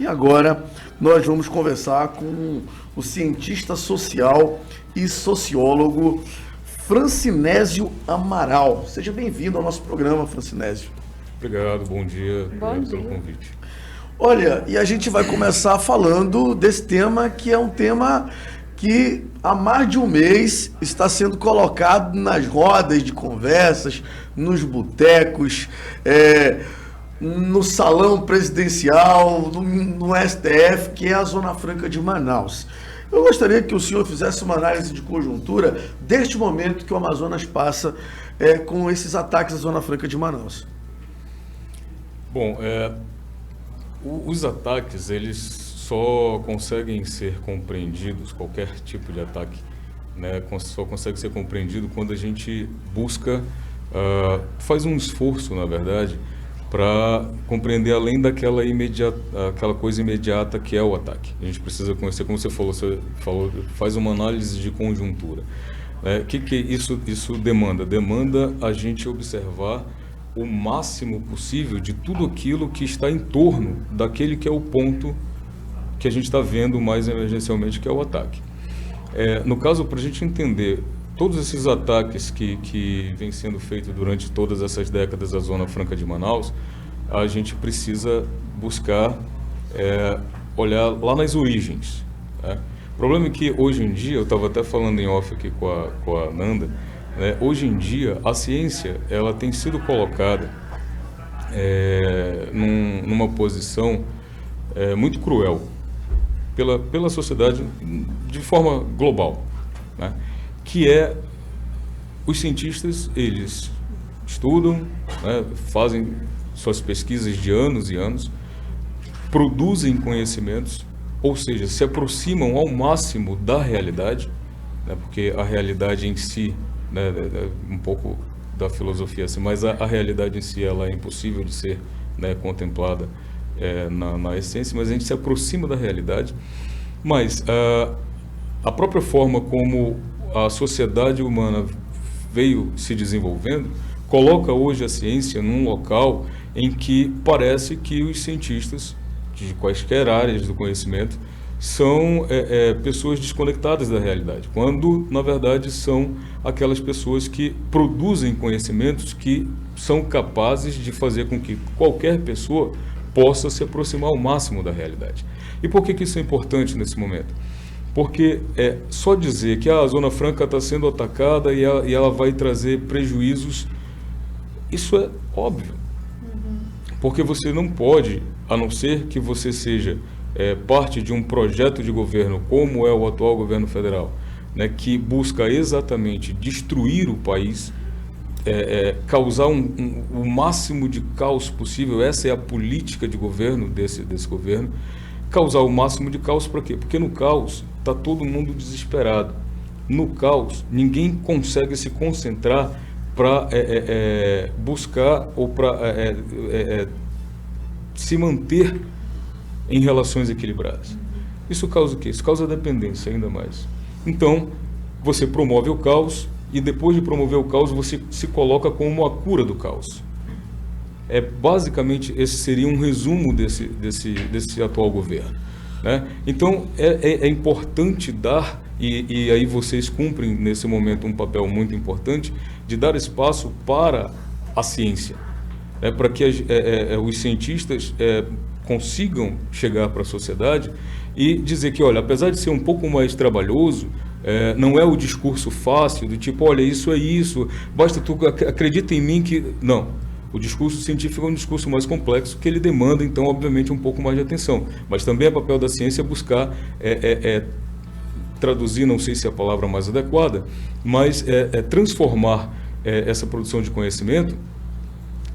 E agora nós vamos conversar com o cientista social e sociólogo Francinésio Amaral. Seja bem-vindo ao nosso programa, Francinésio. Obrigado, bom dia. Obrigado pelo convite. Olha, e a gente vai começar falando desse tema que é um tema que há mais de um mês está sendo colocado nas rodas de conversas, nos botecos, no salão presidencial, no STF, que é a Zona Franca de Manaus. Eu gostaria que o senhor fizesse uma análise de conjuntura deste momento que o Amazonas passa com esses ataques à Zona Franca de Manaus. Bom, os ataques, eles só conseguem ser compreendidos, qualquer tipo de ataque, né, só consegue ser compreendido quando a gente busca, faz um esforço, na verdade, para compreender além daquela aquela coisa imediata que é o ataque. A gente precisa conhecer, como você falou, faz uma análise de conjuntura. Que isso demanda? Demanda a gente observar o máximo possível de tudo aquilo que está em torno daquele que é o ponto que a gente está vendo mais emergencialmente, que é o ataque. No caso, para a gente entender todos esses ataques que vêm sendo feitos durante todas essas décadas à Zona Franca de Manaus, a gente precisa buscar olhar lá nas origens. Né? O problema é que hoje em dia, eu estava até falando em off aqui com a Nanda, né? Hoje em dia a ciência ela tem sido colocada numa posição muito cruel pela sociedade de forma global, né? Que os cientistas, eles estudam, né, fazem suas pesquisas de anos e anos, produzem conhecimentos, ou seja, se aproximam ao máximo da realidade, né, porque a realidade em si, né, um pouco da filosofia assim, mas a realidade em si ela é impossível de ser, né, contemplada na essência, mas a gente se aproxima da realidade. Mas a própria forma como a sociedade humana veio se desenvolvendo coloca hoje a ciência num local em que parece que os cientistas de quaisquer áreas do conhecimento são pessoas desconectadas da realidade, quando na verdade são aquelas pessoas que produzem conhecimentos que são capazes de fazer com que qualquer pessoa possa se aproximar ao máximo da realidade. E por que isso é importante nesse momento? Porque só dizer que a Zona Franca está sendo atacada e ela vai trazer prejuízos, isso é óbvio. Porque você não pode, a não ser que você seja parte de um projeto de governo, como é o atual governo federal, né, que busca exatamente destruir o país, causar o máximo de caos possível. Essa é a política de governo desse governo. Causar o máximo de caos para quê? Porque no caos está todo mundo desesperado. No caos, ninguém consegue se concentrar para buscar ou para se manter em relações equilibradas. Isso causa o quê? Isso causa dependência ainda mais. Então, você promove o caos e depois de promover o caos, você se coloca como a cura do caos. Basicamente, esse seria um resumo desse atual governo, né? Então, é importante dar, e aí vocês cumprem nesse momento um papel muito importante, de dar espaço para a ciência, para que os cientistas consigam chegar para a sociedade e dizer que, olha, apesar de ser um pouco mais trabalhoso, não é o discurso fácil, do tipo, olha, isso é isso, basta tu acredita em mim que... Não. O discurso científico é um discurso mais complexo, que ele demanda, então, obviamente, um pouco mais de atenção. Mas também é papel da ciência buscar traduzir, não sei se é a palavra mais adequada, mas transformar essa produção de conhecimento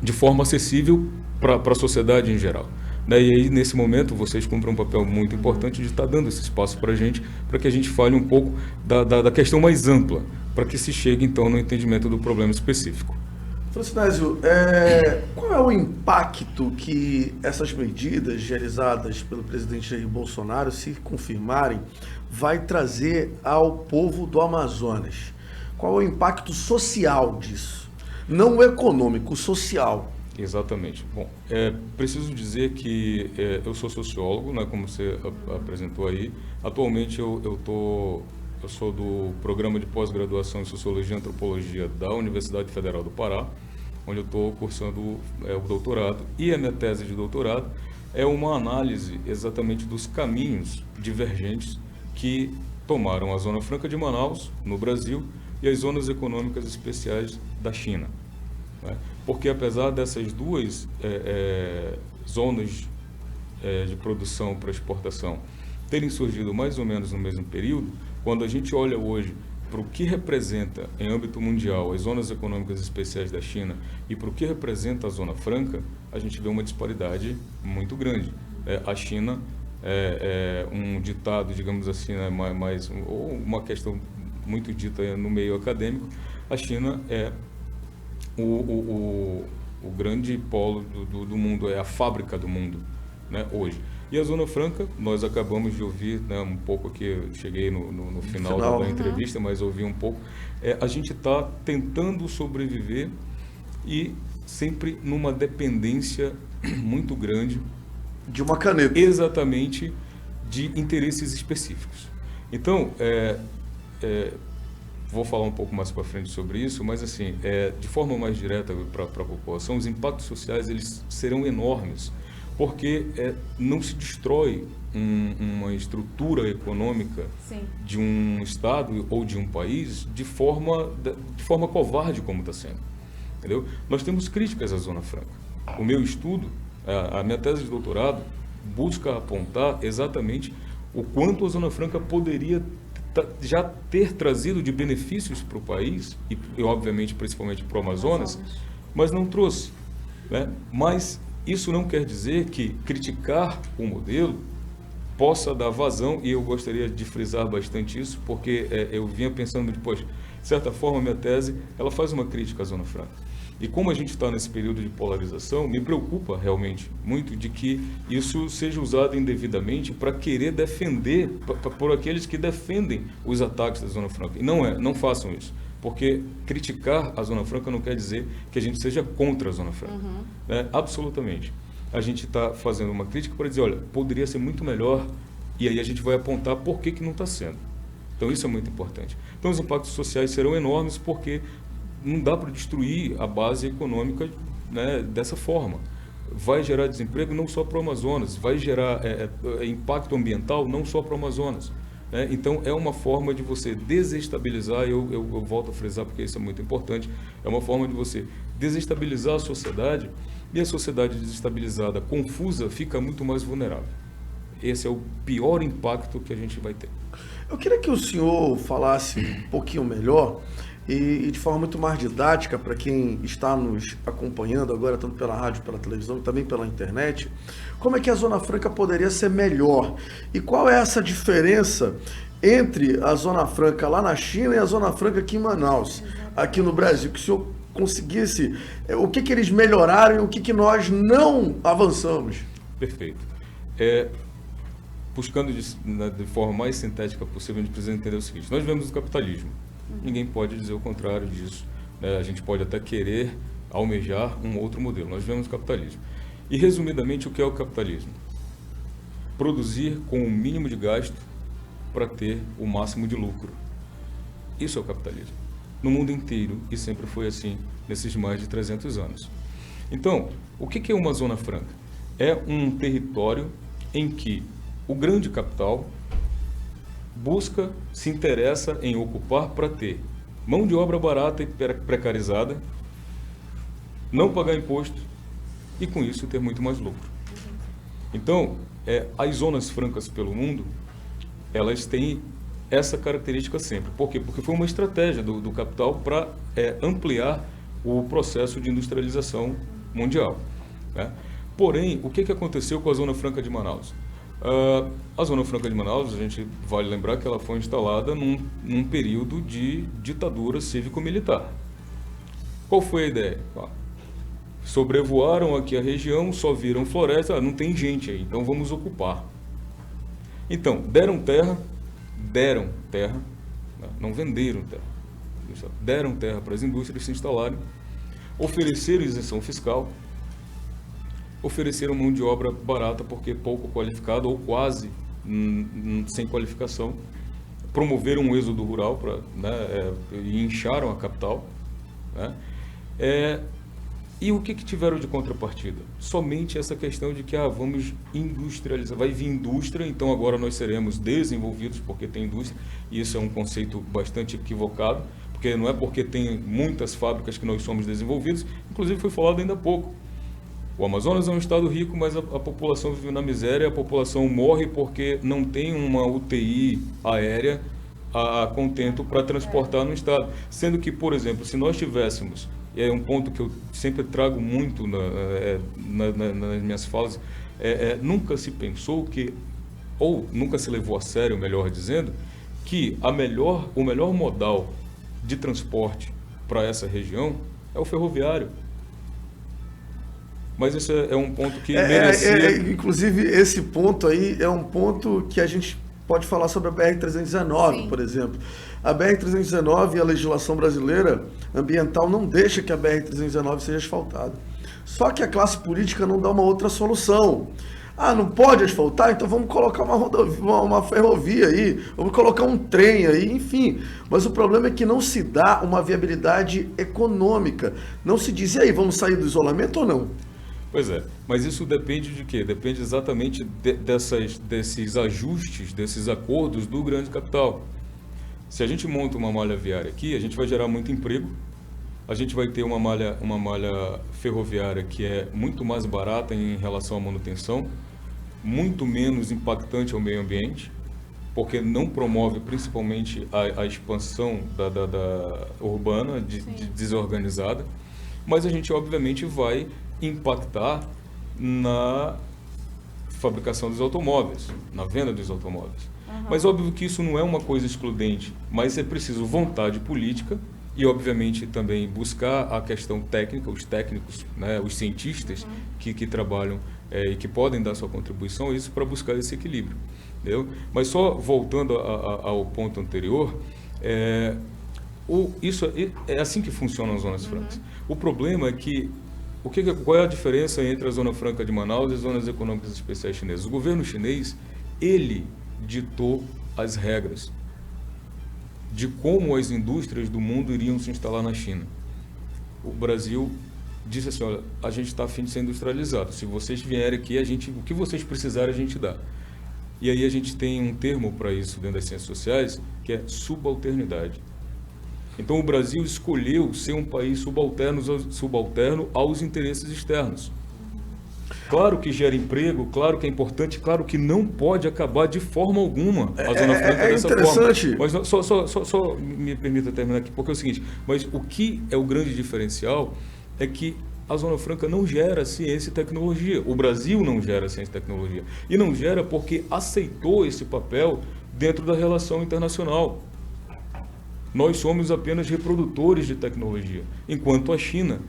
de forma acessível para a sociedade em geral. E aí, nesse momento, vocês cumprem um papel muito importante de estar dando esse espaço para que a gente fale um pouco da questão mais ampla, para que se chegue, então, no entendimento do problema específico. Francinésio, qual é o impacto que essas medidas realizadas pelo presidente Jair Bolsonaro, se confirmarem, vai trazer ao povo do Amazonas? Qual é o impacto social disso? Não o econômico, o social. Exatamente. Bom, preciso dizer que eu sou sociólogo, né, como você apresentou aí. Atualmente eu sou do programa de pós-graduação em Sociologia e Antropologia da Universidade Federal do Pará, onde eu estou cursando o doutorado. E a minha tese de doutorado é uma análise exatamente dos caminhos divergentes que tomaram a Zona Franca de Manaus, no Brasil, e as zonas econômicas especiais da China. Porque apesar dessas duas zonas de produção para exportação terem surgido mais ou menos no mesmo período, quando a gente olha hoje para o que representa em âmbito mundial as zonas econômicas especiais da China e para o que representa a Zona Franca, a gente vê uma disparidade muito grande. A China um ditado, digamos assim, ou uma questão muito dita no meio acadêmico, a China é o grande polo do mundo, é a fábrica do mundo, né, hoje. E a Zona Franca, nós acabamos de ouvir, né, um pouco aqui, eu cheguei no final da entrevista, mas ouvi um pouco, a gente está tentando sobreviver e sempre numa dependência muito grande de uma caneta. Exatamente, de interesses específicos. Então, vou falar um pouco mais para frente sobre isso, mas assim, de forma mais direta para a população, os impactos sociais eles serão enormes, porque não se destrói uma estrutura econômica Sim. de um estado ou de um país de forma covarde como está sendo. Entendeu? Nós temos críticas à Zona Franca. O meu estudo, a minha tese de doutorado, busca apontar exatamente o quanto a Zona Franca poderia já ter trazido de benefícios para o país, e obviamente principalmente para o Amazonas, mas não trouxe. Né? Mas isso não quer dizer que criticar o modelo possa dar vazão, e eu gostaria de frisar bastante isso, porque eu vinha pensando depois, de certa forma, a minha tese ela faz uma crítica à Zona Franca. E como a gente está nesse período de polarização, me preocupa realmente muito de que isso seja usado indevidamente para querer defender, por aqueles que defendem os ataques da Zona Franca. E não façam isso, porque criticar a Zona Franca não quer dizer que a gente seja contra a Zona Franca. Uhum. Né? Absolutamente. A gente está fazendo uma crítica para dizer, olha, poderia ser muito melhor, e aí a gente vai apontar por que não está sendo. Então isso é muito importante. Então os impactos sociais serão enormes porque não dá para destruir a base econômica, né, dessa forma. Vai gerar desemprego não só para o Amazonas, vai gerar impacto ambiental não só para o Amazonas. Né? Então, é uma forma de você desestabilizar, eu volto a frisar porque isso é muito importante, é uma forma de você desestabilizar a sociedade, e a sociedade desestabilizada, confusa, fica muito mais vulnerável. Esse é o pior impacto que a gente vai ter. Eu queria que o senhor falasse um pouquinho melhor e de forma muito mais didática para quem está nos acompanhando agora, tanto pela rádio, pela televisão e também pela internet, como é que a Zona Franca poderia ser melhor? E qual é essa diferença entre a Zona Franca lá na China e a Zona Franca aqui em Manaus, aqui no Brasil? Que o senhor conseguisse, o que eles melhoraram e o que nós não avançamos? Perfeito. Buscando de forma mais sintética possível, a gente precisa entender o seguinte: nós vivemos o capitalismo. Ninguém pode dizer o contrário disso. Né? A gente pode até querer almejar um outro modelo. Nós vivemos o capitalismo. E, resumidamente, o que é o capitalismo? Produzir com o mínimo de gasto para ter o máximo de lucro. Isso é o capitalismo. No mundo inteiro, e sempre foi assim nesses mais de 300 anos. Então, o que é uma Zona Franca? É um território em que o grande capital busca, se interessa em ocupar para ter mão de obra barata e precarizada, não pagar imposto e, com isso, ter muito mais lucro. Então, as zonas francas pelo mundo, elas têm essa característica sempre. Por quê? Porque foi uma estratégia do capital para ampliar o processo de industrialização mundial. Né? Porém, o que aconteceu com a Zona Franca de Manaus? A Zona Franca de Manaus, a gente vale lembrar que ela foi instalada num período de ditadura cívico-militar. Qual foi a ideia? Sobrevoaram aqui a região, só viram floresta, não tem gente aí, então vamos ocupar. Então, deram terra, não venderam terra, deram terra para as indústrias se instalarem, ofereceram isenção fiscal, ofereceram mão de obra barata porque pouco qualificada ou quase sem qualificação, promoveram um êxodo rural e incharam a capital, né? E o que tiveram de contrapartida? Somente essa questão de que vamos industrializar, vai vir indústria, então agora nós seremos desenvolvidos porque tem indústria, e isso é um conceito bastante equivocado, porque não é porque tem muitas fábricas que nós somos desenvolvidos, inclusive foi falado ainda há pouco. O Amazonas é um estado rico, mas a população vive na miséria, a população morre porque não tem uma UTI aérea a contento para transportar no estado. Sendo que, por exemplo, se nós tivéssemos, e é um ponto que eu sempre trago muito nas minhas falas, nunca se pensou que, ou nunca se levou a sério, melhor dizendo, que o melhor modal de transporte para essa região é o ferroviário. Mas esse é um ponto que merecia... Inclusive, esse ponto aí é um ponto que a gente pode falar sobre a BR-319, por exemplo. A BR-319 e a legislação brasileira ambiental não deixa que a BR-319 seja asfaltada. Só que a classe política não dá uma outra solução. Não pode asfaltar? Então vamos colocar uma ferrovia aí, vamos colocar um trem aí, enfim. Mas o problema é que não se dá uma viabilidade econômica. Não se diz, e aí, vamos sair do isolamento ou não? Pois é, mas isso depende de quê? Depende exatamente desses ajustes, desses acordos do grande capital. Se a gente monta uma malha viária aqui, a gente vai gerar muito emprego, a gente vai ter uma malha ferroviária que é muito mais barata em relação à manutenção, muito menos impactante ao meio ambiente, porque não promove principalmente a expansão da urbana, desorganizada, mas a gente obviamente vai impactar na fabricação dos automóveis, na venda dos automóveis. Mas óbvio que isso não é uma coisa excludente, mas é preciso vontade política e obviamente também buscar a questão técnica, os técnicos, né, os cientistas que trabalham e que podem dar sua contribuição a isso para buscar esse equilíbrio. Entendeu? Mas só voltando ao ponto anterior, isso é assim que funcionam as zonas francas. O problema é que qual é a diferença entre a Zona Franca de Manaus e as Zonas Econômicas Especiais Chinesas? O governo chinês, ele ditou as regras de como as indústrias do mundo iriam se instalar na China. O Brasil disse assim, olha, a gente está a fim de ser industrializado, se vocês vierem aqui, o que vocês precisarem a gente dá. E aí a gente tem um termo para isso dentro das ciências sociais, que é subalternidade. Então o Brasil escolheu ser um país subalterno aos interesses externos. Claro que gera emprego, claro que é importante, claro que não pode acabar de forma alguma a Zona Franca dessa interessante. Forma. Mas só me permita terminar aqui, porque é o seguinte, mas o que é o grande diferencial é que a Zona Franca não gera ciência e tecnologia. O Brasil não gera ciência e tecnologia. E não gera porque aceitou esse papel dentro da relação internacional. Nós somos apenas reprodutores de tecnologia, enquanto a China,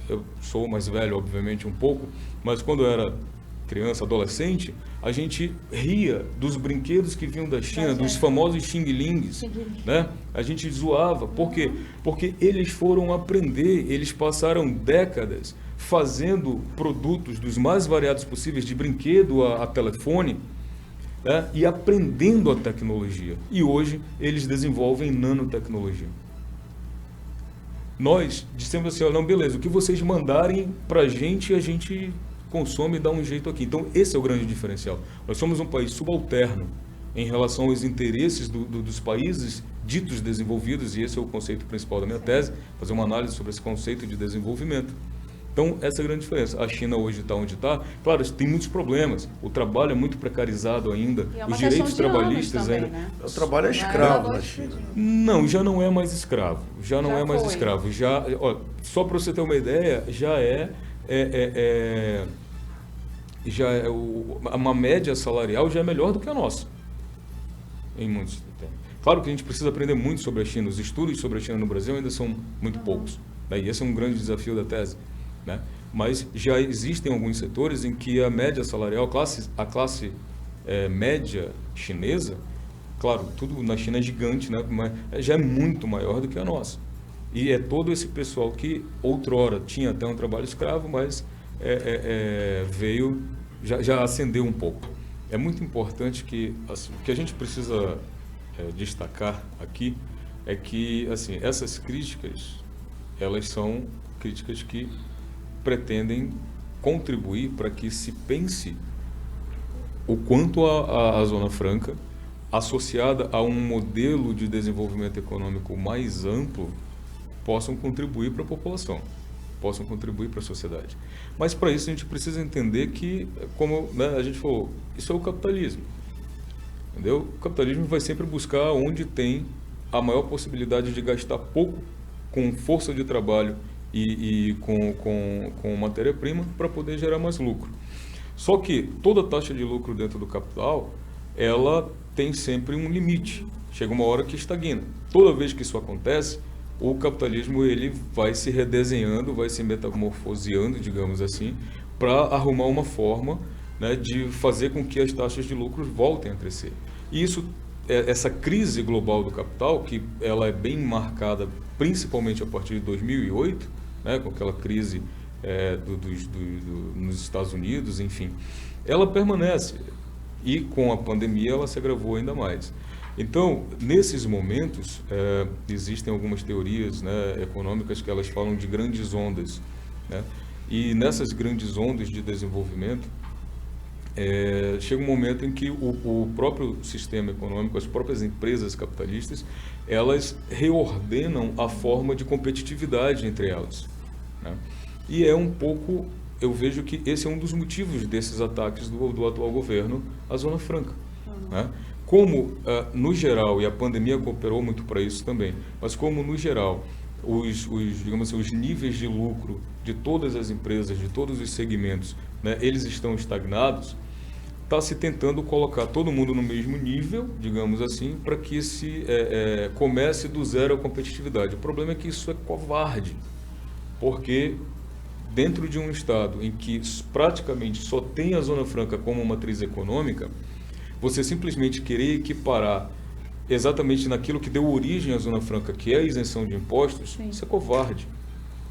eu sou mais velho, obviamente, um pouco, mas quando eu era criança, adolescente, a gente ria dos brinquedos que vinham da China, dos famosos xing-lings, né? A gente zoava. Por quê? Porque eles foram aprender, eles passaram décadas fazendo produtos dos mais variados possíveis, de brinquedo a telefone, né? E aprendendo a tecnologia. E hoje eles desenvolvem nanotecnologia. Nós dissemos assim, não, beleza, o que vocês mandarem para a gente consome e dá um jeito aqui. Então esse é o grande diferencial. Nós somos um país subalterno em relação aos interesses dos países ditos desenvolvidos, e esse é o conceito principal da minha tese, fazer uma análise sobre esse conceito de desenvolvimento. Então, essa é a grande diferença. A China hoje está onde está. Claro, tem muitos problemas. O trabalho é muito precarizado ainda. Os direitos trabalhistas também, ainda... né? O trabalho é escravo na China. Não, já não é mais escravo. Já só para você ter uma ideia, uma média salarial já é melhor do que a nossa. Em muitos termos. Claro que a gente precisa aprender muito sobre a China. Os estudos sobre a China no Brasil ainda são muito poucos. E esse é um grande desafio da tese. Né? Mas já existem alguns setores em que a média salarial, a classe média chinesa, claro, tudo na China é gigante, né? Mas já é muito maior do que a nossa. E é todo esse pessoal que outrora tinha até um trabalho escravo, mas veio, já acendeu um pouco. É muito importante que, assim, o que a gente precisa destacar aqui é que, assim, essas críticas, elas são críticas que pretendem contribuir para que se pense o quanto a Zona Franca, associada a um modelo de desenvolvimento econômico mais amplo, possam contribuir para a população, possam contribuir para a sociedade. Mas para isso a gente precisa entender que, como, né, a gente falou, isso é o capitalismo. Entendeu? O capitalismo vai sempre buscar onde tem a maior possibilidade de gastar pouco com força de trabalho e com matéria-prima para poder gerar mais lucro. Só que toda taxa de lucro dentro do capital, ela tem sempre um limite. Chega uma hora que estagna. Toda vez que isso acontece, o capitalismo ele vai se redesenhando, vai se metamorfoseando, digamos assim, para arrumar uma forma, né, de fazer com que as taxas de lucros voltem a crescer. E isso, essa crise global do capital, que ela é bem marcada principalmente a partir de 2008, né, com aquela crise nos Estados Unidos, enfim, ela permanece. E com a pandemia ela se agravou ainda mais. Então, nesses momentos, existem algumas teorias, né, econômicas que elas falam de grandes ondas, né? E nessas grandes ondas de desenvolvimento, chega um momento em que o próprio sistema econômico, as próprias empresas capitalistas, elas reordenam a forma de competitividade entre elas, né? E é um pouco, eu vejo que esse é um dos motivos desses ataques do atual governo à Zona Franca, né? Como, no geral, e a pandemia cooperou muito para isso também, mas como, no geral, digamos assim, os níveis de lucro de todas as empresas, de todos os segmentos, né, eles estão estagnados, está se tentando colocar todo mundo no mesmo nível, digamos assim, para que se comece do zero a competitividade. O problema é que isso é covarde, porque dentro de um estado em que praticamente só tem a Zona Franca como matriz econômica, você simplesmente querer equiparar exatamente naquilo que deu origem à Zona Franca, que é a isenção de impostos, sim, isso é covarde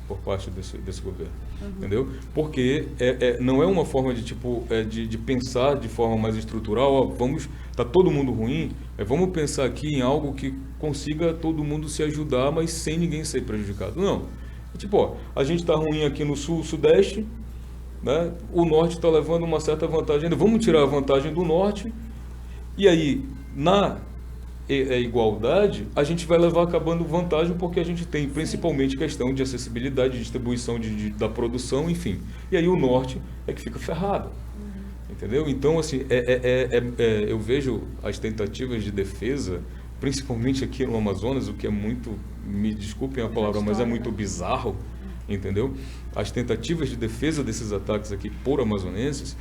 por parte desse governo, entendeu? Porque não é uma forma de pensar de forma mais estrutural, tá todo mundo ruim, vamos pensar aqui em algo que consiga todo mundo se ajudar, mas sem ninguém ser prejudicado. Não. A gente está ruim aqui no sul, sudeste, né? O norte está levando uma certa vantagem ainda, vamos tirar a vantagem do norte, e aí, na igualdade, a gente vai levar acabando vantagem porque a gente tem principalmente questão de acessibilidade, de distribuição da produção, enfim. E aí o norte é que fica ferrado, entendeu? Então, assim, eu vejo as tentativas de defesa, principalmente aqui no Amazonas, o que é muito, me desculpem a palavra, mas é muito bizarro, entendeu? As tentativas de defesa desses ataques aqui por amazonenses,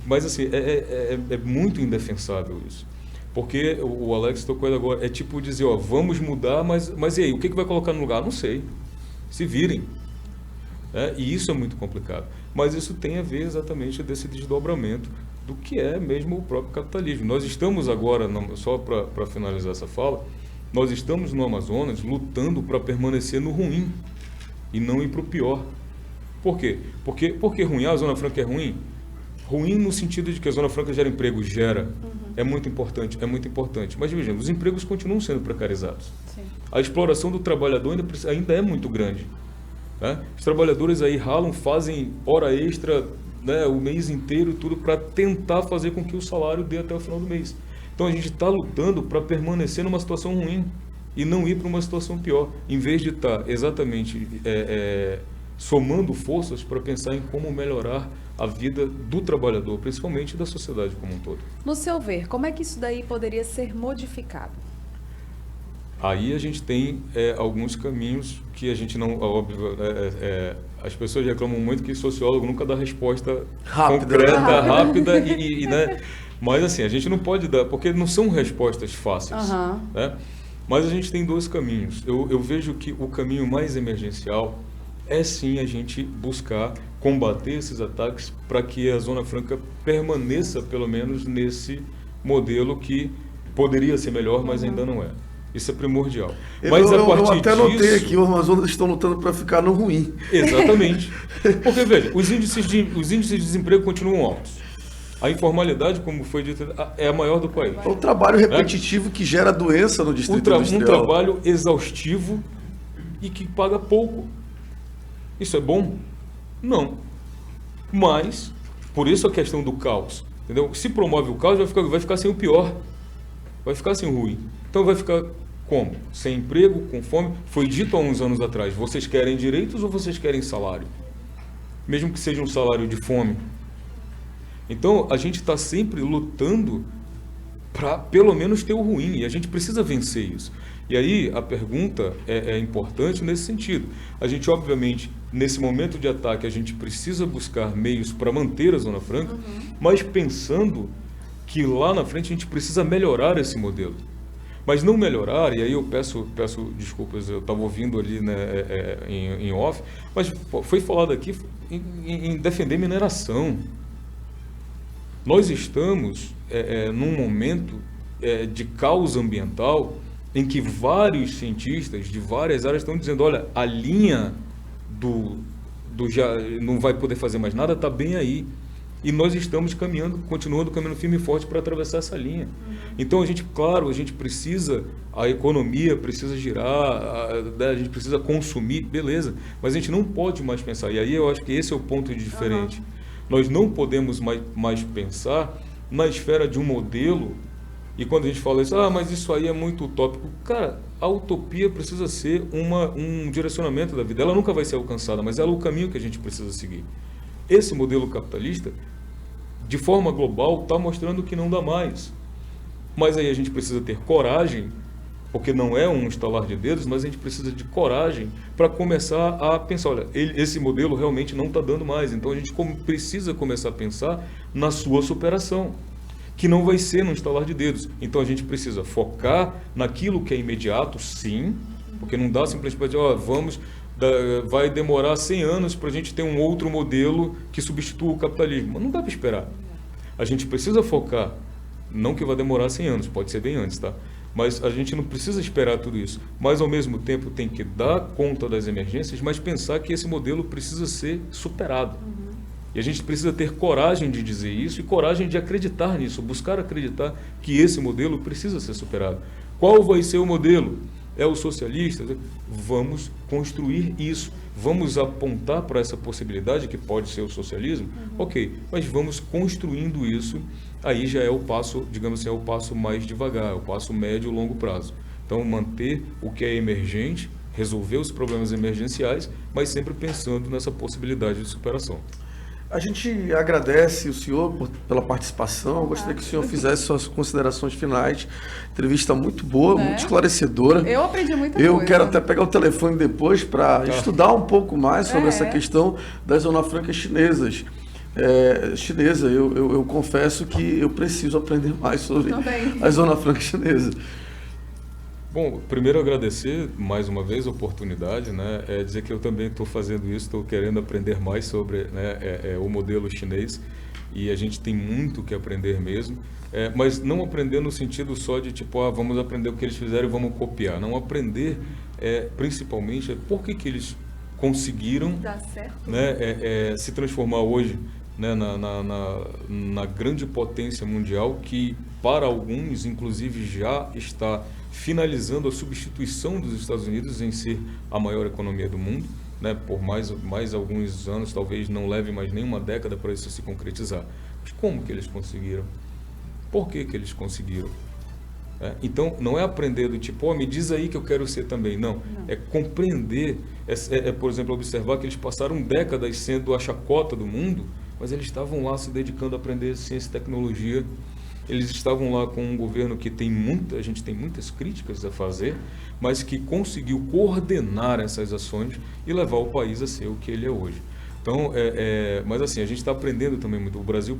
mas assim, é muito indefensável isso. Porque o Alex tocou ele agora, tipo dizer, vamos mudar, mas e aí, o que vai colocar no lugar? Não sei, se virem. E isso é muito complicado. Mas isso tem a ver exatamente desse desdobramento do que é mesmo o próprio capitalismo. Nós estamos agora, só para finalizar essa fala, nós estamos no Amazonas lutando para permanecer no ruim e não ir para o pior. Por quê? Porque ruim, a Zona Franca é ruim? Ruim no sentido de que a Zona Franca gera emprego, gera. É muito importante. Mas, veja, os empregos continuam sendo precarizados. Sim. A exploração do trabalhador ainda é muito grande, né? Os trabalhadores aí ralam, fazem hora extra, né, o mês inteiro, tudo para tentar fazer com que o salário dê até o final do mês. Então, a gente está lutando para permanecer numa situação ruim e não ir para uma situação pior, em vez de estar exatamente somando forças para pensar em como melhorar a vida do trabalhador, principalmente da sociedade como um todo. No seu ver, como é que isso daí poderia ser modificado? Aí a gente tem alguns caminhos que a gente não... Óbvio, as pessoas reclamam muito que sociólogo nunca dá resposta concreta, rápida né? Mas assim, a gente não pode dar, porque não são respostas fáceis, né? Mas a gente tem dois caminhos. Eu vejo que o caminho mais emergencial é sim a gente buscar combater esses ataques para que a Zona Franca permaneça, pelo menos, nesse modelo que poderia ser melhor, mas ainda não é. Isso é primordial. Mas eu até notei aqui, os Amazonas estão lutando para ficar no ruim. Exatamente. Porque, veja, os índices de desemprego continuam altos. A informalidade, como foi dito, é a maior do país. É um trabalho repetitivo que gera doença no distrito industrial. Um trabalho exaustivo e que paga pouco. Isso é bom? Não. Mas, por isso a questão do caos. Entendeu? Se promove o caos, vai ficar sem o pior. Vai ficar sem o ruim. Então vai ficar como? Sem emprego, com fome. Foi dito há uns anos atrás, vocês querem direitos ou vocês querem salário? Mesmo que seja um salário de fome. Então a gente está sempre lutando para pelo menos ter o ruim. E a gente precisa vencer isso. E aí a pergunta é importante nesse sentido. A gente, obviamente, nesse momento de ataque, a gente precisa buscar meios para manter a Zona Franca, mas pensando que lá na frente a gente precisa melhorar esse modelo. Mas não melhorar, e aí eu peço desculpas, eu estava ouvindo ali, né, em off, mas foi falado aqui em defender mineração. Nós estamos num momento de caos ambiental em que vários cientistas de várias áreas estão dizendo, olha, a linha do já não vai poder fazer mais nada, está bem aí. E nós estamos continuando caminhando firme e forte para atravessar essa linha. Então, a gente precisa, a economia precisa girar, a gente precisa consumir, beleza. Mas a gente não pode mais pensar, e aí eu acho que esse é o ponto de diferente. Nós não podemos mais pensar na esfera de um modelo, e quando a gente fala isso, mas isso aí é muito utópico. Cara, a utopia precisa ser um direcionamento da vida. Ela nunca vai ser alcançada, mas ela é o caminho que a gente precisa seguir. Esse modelo capitalista, de forma global, está mostrando que não dá mais. Mas aí a gente precisa ter coragem, porque não é um estalar de dedos, mas a gente precisa de coragem para começar a pensar, olha, esse modelo realmente não está dando mais. Então a gente precisa começar a pensar na sua superação, que não vai ser num estalar de dedos. Então a gente precisa focar naquilo que é imediato, sim, porque não dá simplesmente, vai demorar 100 anos para a gente ter um outro modelo que substitua o capitalismo. Mas não dá para esperar. A gente precisa focar, não que vai demorar 100 anos, pode ser bem antes, tá? Mas a gente não precisa esperar tudo isso. Mas, ao mesmo tempo, tem que dar conta das emergências, mas pensar que esse modelo precisa ser superado. E a gente precisa ter coragem de dizer isso e coragem de acreditar nisso, buscar acreditar que esse modelo precisa ser superado. Qual vai ser o modelo? É o socialista? Vamos construir isso. Vamos apontar para essa possibilidade que pode ser o socialismo? Ok, mas vamos construindo isso. Aí já é o passo, digamos assim, é o passo mais devagar, é o passo médio e longo prazo. Então, manter o que é emergente, resolver os problemas emergenciais, mas sempre pensando nessa possibilidade de superação. A gente agradece o senhor pela participação. Eu gostaria que o senhor fizesse suas considerações finais. Entrevista muito boa, muito esclarecedora. Eu aprendi muita coisa. Eu quero até pegar o telefone depois para estudar um pouco mais sobre essa questão das Zona Franca chinesas. Eu confesso que eu preciso aprender mais sobre a Zona Franca chinesa. Bom, primeiro agradecer mais uma vez a oportunidade, né? Dizer que eu também estou fazendo isso, estou querendo aprender mais sobre, né, o modelo chinês, e a gente tem muito que aprender mesmo, mas não aprender no sentido só de tipo, vamos aprender o que eles fizeram e vamos copiar. Não, aprender principalmente por que eles conseguiram, né, se transformar hoje, né, na grande potência mundial que para alguns inclusive já está finalizando a substituição dos Estados Unidos em ser a maior economia do mundo, né, por mais alguns anos, talvez não leve mais nem uma década para isso se concretizar. Mas como que eles conseguiram? Por que eles conseguiram? Então, não é aprender do tipo, me diz aí que eu quero ser também. Não. É compreender, por exemplo, observar que eles passaram décadas sendo a chacota do mundo, mas eles estavam lá se dedicando a aprender ciência e tecnologia. Eles estavam lá com um governo que a gente tem muitas críticas a fazer, mas que conseguiu coordenar essas ações e levar o país a ser o que ele é hoje. Então, mas assim, a gente está aprendendo também muito. O Brasil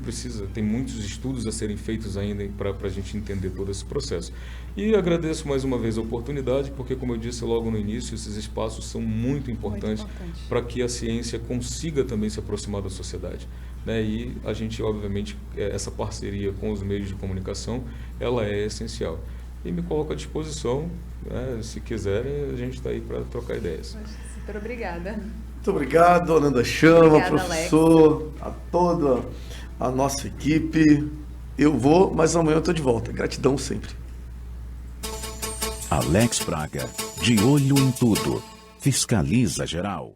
tem muitos estudos a serem feitos ainda para a gente entender todo esse processo. E agradeço mais uma vez a oportunidade, porque, como eu disse logo no início, esses espaços são muito importantes para que a ciência consiga também se aproximar da sociedade. Né? E a gente, obviamente, essa parceria com os meios de comunicação, ela é essencial. e me coloco à disposição. Né? Se quiserem, a gente está aí para trocar ideias. Super obrigada. Muito obrigado, dona Nanda Chama, Obrigada, professor, a toda a nossa equipe. Eu vou, mas amanhã eu estou de volta. Gratidão sempre. Alex Braga, de olho em tudo. Fiscaliza geral.